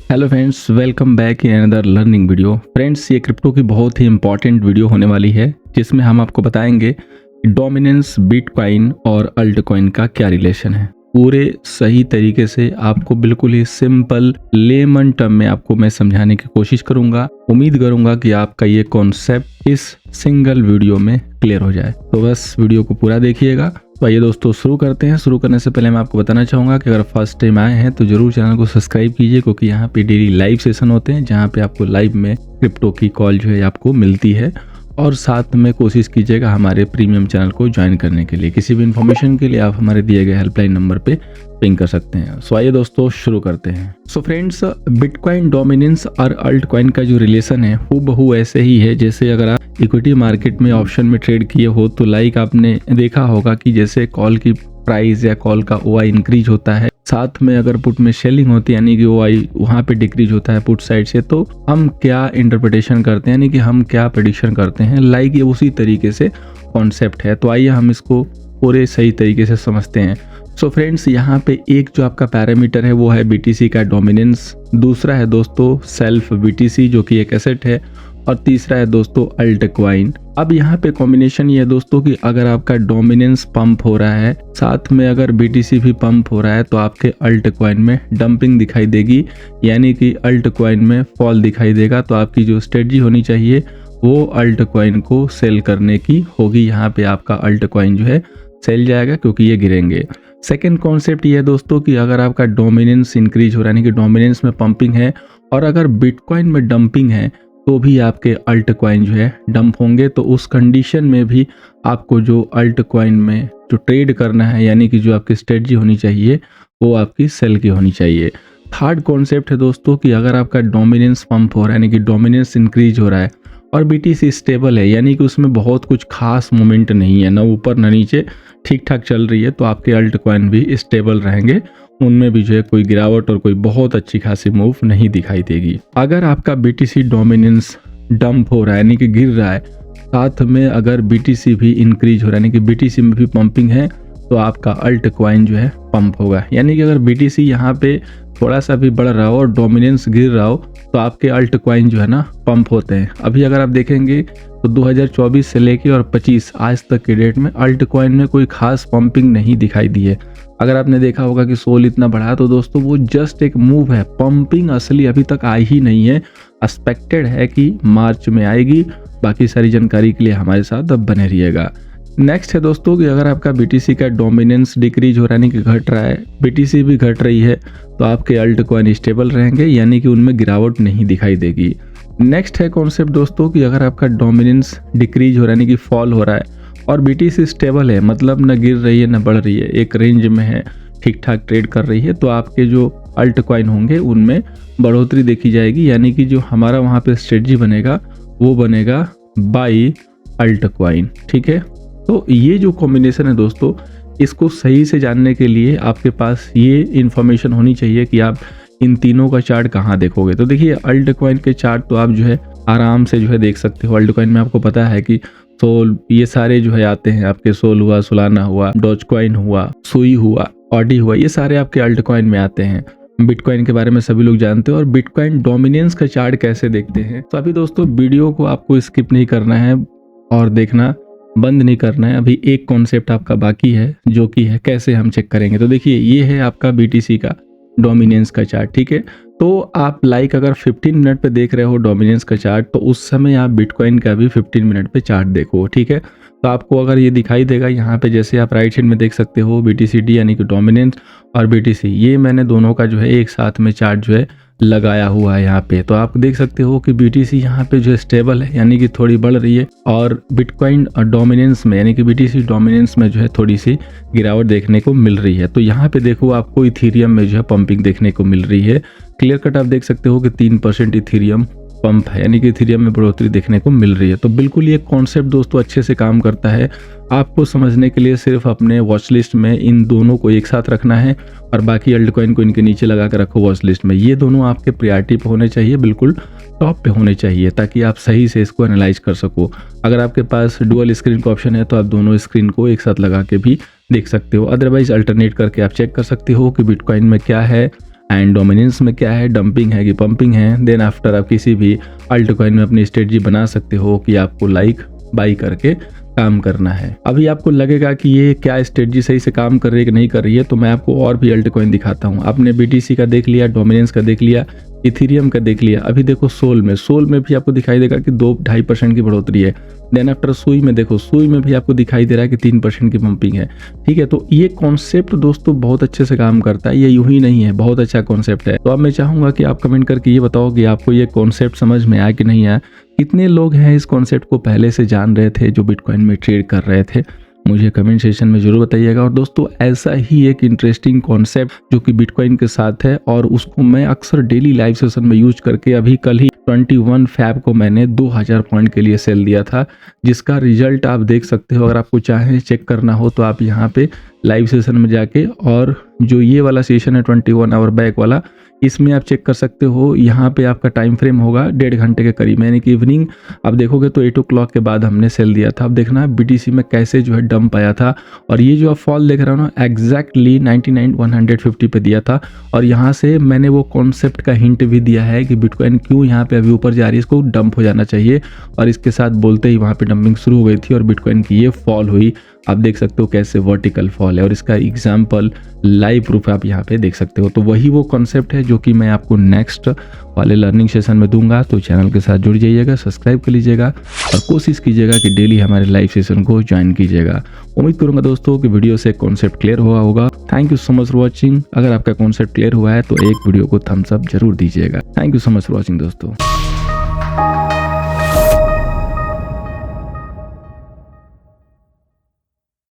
Hello friends, welcome back in another learning video. Friends, ये crypto की बहुत ही important video होने वाली है जिसमें हम आपको बताएंगे डोमिनेंस, बिटकॉइन और अल्टकॉइन का क्या रिलेशन है। पूरे सही तरीके से आपको बिल्कुल ही सिंपल लेमन टर्म में आपको मैं समझाने की कोशिश करूंगा। उम्मीद करूंगा कि आपका ये कॉन्सेप्ट इस सिंगल वीडियो में क्लियर हो जाए, तो बस वीडियो को पूरा देखिएगा। तो आइए दोस्तों, शुरू करते हैं। शुरू करने से पहले मैं आपको बताना चाहूँगा कि अगर फर्स्ट टाइम आए हैं तो जरूर चैनल को सब्सक्राइब कीजिए, क्योंकि यहाँ पे डेली लाइव सेशन होते हैं जहाँ पे आपको लाइव में क्रिप्टो की कॉल जो है आपको मिलती है। और साथ में कोशिश कीजिएगा हमारे प्रीमियम चैनल को ज्वाइन करने के लिए। किसी भी इन्फॉर्मेशन के लिए आप हमारे दिए गए हेल्पलाइन नंबर पे पिंग कर सकते हैं। सो आइए दोस्तों, शुरू करते हैं। सो फ्रेंड्स, बिटकॉइन डोमिनेंस और अल्टकॉइन का जो रिलेशन है हूबहू ऐसे ही है जैसे अगर आप इक्विटी मार्केट में ऑप्शन में ट्रेड किए हो तो लाइक आपने देखा होगा कि जैसे कॉल की प्राइस या कॉल का ओआई इंक्रीज होता है, साथ में अगर पुट में सेलिंग होती है यानी कि ओआई वहाँ पे डिक्रीज होता है पुट साइड से, तो हम क्या इंटरप्रिटेशन करते हैं यानी कि हम क्या प्रेडिक्शन करते हैं, लाइक ये उसी तरीके से कॉन्सेप्ट है। तो आइए हम इसको पूरे सही तरीके से समझते हैं। सो फ्रेंड्स, यहाँ पे एक जो आपका पैरामीटर है वो है बीटीसी का डोमिनेंस, दूसरा है दोस्तों सेल्फ बीटीसी जो कि एक एसेट है, और तीसरा है दोस्तों अल्टकॉइन। अब यहाँ पे कॉम्बिनेशन ये है दोस्तों कि अगर आपका डोमिनेंस पंप हो रहा है, साथ में अगर बीटीसी भी पंप हो रहा है, तो आपके अल्टकॉइन में डंपिंग दिखाई देगी, यानी कि अल्टकॉइन में फॉल दिखाई देगा। तो आपकी जो स्ट्रेटजी होनी चाहिए वो अल्टकॉइन को सेल करने की होगी। यहाँ पे आपका अल्टकॉइन जो है सेल जाएगा क्योंकि ये गिरेंगे। सेकेंड कॉन्सेप्ट ये है दोस्तों कि अगर आपका डोमिनेंस इंक्रीज हो रहा है यानी कि डोमिनेंस में पंपिंग है, और अगर बिटकॉइन में डंपिंग है तो भी आपके अल्टकॉइन जो है डंप होंगे। तो उस कंडीशन में भी आपको जो अल्टकॉइन में जो ट्रेड करना है यानी कि जो आपकी स्ट्रेटजी होनी चाहिए वो आपकी सेल की होनी चाहिए। थर्ड कॉन्सेप्ट है दोस्तों कि अगर आपका डोमिनेंस पंप हो रहा है यानी कि डोमिनेंस इंक्रीज हो रहा है और बीटीसी स्टेबल है यानी कि उसमें बहुत कुछ खास मोमेंट नहीं है, ना ऊपर ना नीचे, ठीक ठाक चल रही है, तो आपके अल्टकॉइन भी स्टेबल रहेंगे, उनमें भी जो है कोई गिरावट और कोई बहुत अच्छी खासी मूव नहीं दिखाई देगी। अगर आपका बीटीसी डोमिनेंस डंप हो रहा है यानी कि गिर रहा है, साथ में अगर बीटीसी भी इंक्रीज हो रहा है यानी कि बीटीसी में भी पंपिंग है, तो आपका अल्टकॉइन जो है पंप होगा। यानी कि अगर बीटीसी यहाँ पे थोड़ा सा भी बढ़ रहा हो और डोमिनेंस गिर रहा हो तो आपके अल्टकॉइन जो है ना पंप होते हैं। अभी अगर आप देखेंगे तो 2024 से लेके और 25 आज तक के डेट में अल्टकॉइन में कोई खास पंपिंग नहीं दिखाई दी है। अगर आपने देखा होगा कि सोल इतना बढ़ा तो दोस्तों वो जस्ट एक मूव है, पंपिंग असली अभी तक आई ही नहीं है। एक्सपेक्टेड है कि मार्च में आएगी। बाकी सारी जानकारी के लिए हमारे साथ अब बने रहिएगा। नेक्स्ट है दोस्तों कि अगर आपका बीटीसी का डोमिनेंस डिक्रीज हो रहा है यानी कि घट रहा है, बीटीसी भी घट रही है, तो आपके अल्टकॉइन स्टेबल रहेंगे यानी कि उनमें गिरावट नहीं दिखाई देगी। नेक्स्ट है कॉन्सेप्ट दोस्तों कि अगर आपका डोमिनेंस डिक्रीज हो रहा है यानी कि फॉल हो रहा है और बीटीसी स्टेबल है, मतलब न गिर रही है न बढ़ रही है, एक रेंज में है, ठीक ठाक ट्रेड कर रही है, तो आपके जो अल्टकॉइन होंगे उनमें बढ़ोतरी देखी जाएगी। यानी कि जो हमारा वहाँ पे स्ट्रेटजी बनेगा वो बनेगा बाई अल्टकॉइन। ठीक है, तो ये जो कॉम्बिनेशन है दोस्तों, इसको सही से जानने के लिए आपके पास ये इन्फॉर्मेशन होनी चाहिए कि आप इन तीनों का चार्ट कहाँ देखोगे। तो देखिए, अल्टकॉइन के चार्ट तो आप जो है आराम से जो है देख सकते हो। अल्टकॉइन में आपको पता है कि सोल, ये सारे जो है आते हैं आपके, सोल हुआ, सोलाना हुआ, डॉजकॉइन हुआ, सुई हुआ, ऑडी हुआ, ये सारे आपके अल्टकॉइन में आते हैं। बिटकॉइन के बारे में सभी लोग जानते हैं। और बिटकॉइन डोमिनेंस का चार्ट कैसे देखते हैं, तो अभी दोस्तों वीडियो को आपको स्किप नहीं करना है और देखना बंद नहीं करना है। अभी एक कॉन्सेप्ट आपका बाकी है जो कि है कैसे हम चेक करेंगे। तो देखिए, ये है आपका बीटीसी का डोमिनेंस का चार्ट। ठीक है, तो आप लाइक अगर 15 मिनट पे देख रहे हो डोमिनेंस का चार्ट, तो उस समय आप बिटकॉइन का भी 15 मिनट पे चार्ट देखो। ठीक है, तो आपको अगर ये दिखाई देगा यहाँ पे, जैसे आप राइट साइड में देख सकते हो BTCD यानी कि डोमिनेंस और BTC, ये मैंने दोनों का जो है एक साथ में चार्ट जो है लगाया हुआ है यहाँ पे। तो आप देख सकते हो कि BTC यहाँ पे जो है स्टेबल है यानी कि थोड़ी बढ़ रही है, और बिटकॉइन डोमिनेंस में यानी कि BTC डोमिनेंस में जो है थोड़ी सी गिरावट देखने को मिल रही है। तो यहाँ पे देखो आपको इथीरियम में जो है पंपिंग देखने को मिल रही है। क्लियर कट आप देख सकते हो कि 3% इथीरियम पंप है यानी कि इथीरियम में बढ़ोतरी देखने को मिल रही है। तो बिल्कुल ये कॉन्सेप्ट दोस्तों अच्छे से काम करता है। आपको समझने के लिए सिर्फ अपने वॉच लिस्ट में इन दोनों को एक साथ रखना है और बाकी अल्टकॉइन को इनके नीचे लगा कर रखो वॉच लिस्ट में। ये दोनों आपके प्रायोरिटी पे होने चाहिए, बिल्कुल टॉप पे होने चाहिए, ताकि आप सही से इसको एनालाइज कर सको। अगर आपके पास डुअल स्क्रीन का ऑप्शन है तो आप दोनों स्क्रीन को एक साथ लगा के भी देख सकते हो। अदरवाइज अल्टरनेट करके आप चेक कर सकते हो कि बिटकॉइन में क्या है, एंड डोमिनेंस में क्या है, डंपिंग है कि पंपिंग है। देन आफ्टर आप किसी भी अल्ट कॉइन में अपनी स्ट्रेटजी बना सकते हो कि आपको लाइक बाई करके काम करना है। अभी आपको लगेगा कि ये क्या स्ट्रेटजी सही से काम कर रही है कि नहीं कर रही है, तो मैं आपको और भी अल्ट कॉइन दिखाता हूँ। आपने BTC का देख लिया, डोमिनेंस का देख लिया, इथेरियम का देख लिया। अभी देखो सोल में भी आपको दिखाई देगा कि 2-2.5% की बढ़ोतरी है। देन आफ्टर सुई में देखो, सुई में भी आपको दिखाई दे रहा है कि 3% की पंपिंग है। ठीक है, तो ये कॉन्सेप्ट दोस्तों बहुत अच्छे से काम करता है, ये यूं ही नहीं है, बहुत अच्छा कॉन्सेप्ट है। तो अब मैं चाहूंगा कि आप कमेंट करके ये बताओ कि आपको ये कॉन्सेप्ट समझ में आया कि नहीं आया। कितने लोग हैं इस कॉन्सेप्ट को पहले से जान रहे थे, जो बिटकॉइन में ट्रेड कर रहे थे, मुझे कमेंट सेक्शन में जरूर बताइएगा। और दोस्तों ऐसा ही एक इंटरेस्टिंग कॉन्सेप्ट जो कि बिटकॉइन के साथ है और उसको मैं अक्सर डेली लाइव सेशन में यूज करके, अभी कल ही 21 फैब को मैंने 2000 पॉइंट के लिए सेल दिया था, जिसका रिजल्ट आप देख सकते हो। अगर आपको चाहे चेक करना हो तो आप यहाँ पे लाइव सेशन में जाके, और जो ये वाला सेशन है 21 आवर बैक वाला, इसमें आप चेक कर सकते हो। यहाँ पे आपका टाइम फ्रेम होगा 1.5 घंटे के करीब, यानी कि इवनिंग आप देखोगे तो 8 o'clock के बाद हमने सेल दिया था। अब देखना BTC में कैसे जो है डंप आया था, और ये जो आप फॉल देख रहे हो ना, एग्जैक्टली 99,150 पे दिया था। और यहाँ से मैंने वो कॉन्सेप्ट का हिंट भी दिया है कि बिटकॉइन क्यों यहाँ पे अभी ऊपर जा रही है, इसको डंप हो जाना चाहिए। और इसके साथ बोलते ही वहाँ पे डंपिंग शुरू हो गई थी और बिटकॉइन की ये फॉल हुई। आप देख सकते हो कैसे वर्टिकल फॉल है, और इसका एग्जाम्पल लाइव प्रूफ आप यहाँ पे देख सकते हो। तो वही वो कॉन्सेप्ट है जो कि मैं आपको नेक्स्ट वाले लर्निंग सेशन में दूंगा। तो चैनल के साथ जुड़ जाइएगा, सब्सक्राइब कर लीजिएगा और कोशिश कीजिएगा कि डेली हमारे लाइव सेशन को ज्वाइन कीजिएगा। उम्मीद करूंगा दोस्तों कि वीडियो से कॉन्सेप्ट क्लियर हुआ होगा। Thank you so much for watching. अगर आपका कॉन्सेप्ट क्लियर हुआ है तो एक वीडियो को थम्स अप जरूर दीजिएगा। Thank you so much for watching दोस्तों।